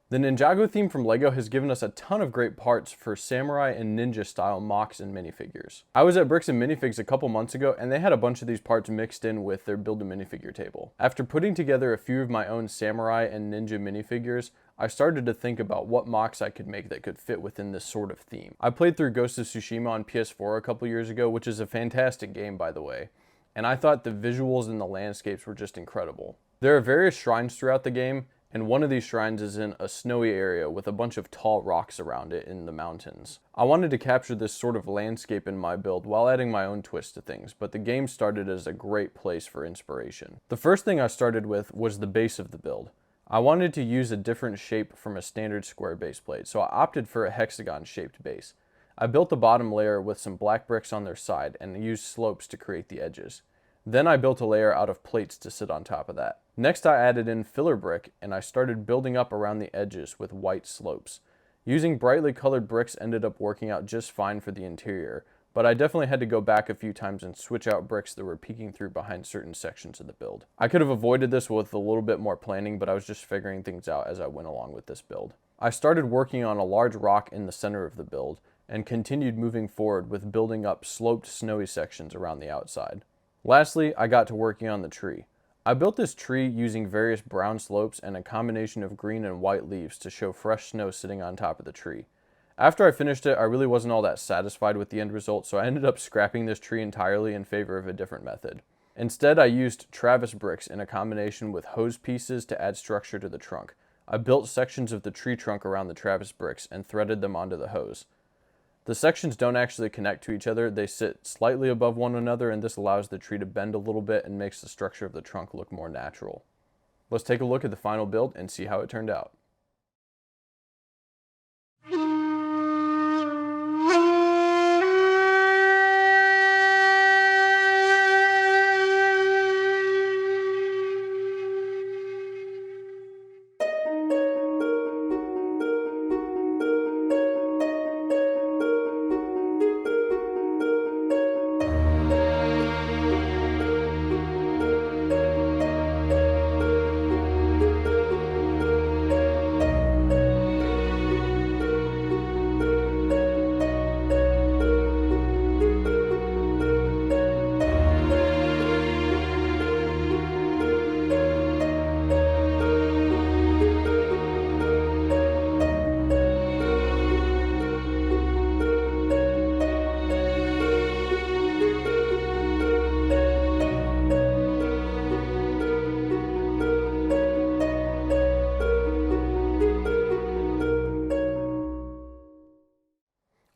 The Ninjago theme from LEGO has given us a ton of great parts for samurai and ninja style MOCs and minifigures. I was at Bricks and Minifigs a couple months ago and they had a bunch of these parts mixed in with their build a minifigure table. After putting together a few of my own samurai and ninja minifigures, I started to think about what MOCs I could make that could fit within this sort of theme. I played through Ghost of Tsushima on PS4 a couple years ago, which is a fantastic game by the way, and I thought the visuals and the landscapes were just incredible. There are various shrines throughout the game, and one of these shrines is in a snowy area with a bunch of tall rocks around it in the mountains. I wanted to capture this sort of landscape in my build while adding my own twist to things, but the game started as a great place for inspiration. The first thing I started with was the base of the build. I wanted to use a different shape from a standard square base plate, so I opted for a hexagon shaped base. I built the bottom layer with some black bricks on their side and used slopes to create the edges. Then I built a layer out of plates to sit on top of that. Next I added in filler brick and I started building up around the edges with white slopes. Using brightly colored bricks ended up working out just fine for the interior, but I definitely had to go back a few times and switch out bricks that were peeking through behind certain sections of the build. I could have avoided this with a little bit more planning, but I was just figuring things out as I went along with this build. I started working on a large rock in the center of the build and continued moving forward with building up sloped snowy sections around the outside. Lastly, I got to working on the tree. I built this tree using various brown slopes and a combination of green and white leaves to show fresh snow sitting on top of the tree. After I finished it, I really wasn't all that satisfied with the end result, so I ended up scrapping this tree entirely in favor of a different method. Instead, I used Travis bricks in a combination with hose pieces to add structure to the trunk. I built sections of the tree trunk around the Travis bricks and threaded them onto the hose. The sections don't actually connect to each other, they sit slightly above one another, and this allows the tree to bend a little bit and makes the structure of the trunk look more natural. Let's take a look at the final build and see how it turned out.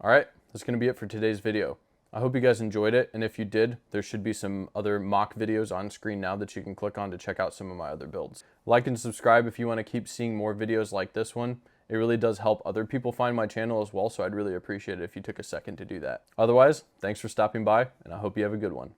Alright, that's going to be it for today's video. I hope you guys enjoyed it, and if you did, there should be some other mock videos on screen now that you can click on to check out some of my other builds. Like and subscribe if you want to keep seeing more videos like this one. It really does help other people find my channel as well, so I'd really appreciate it if you took a second to do that. Otherwise, thanks for stopping by, and I hope you have a good one.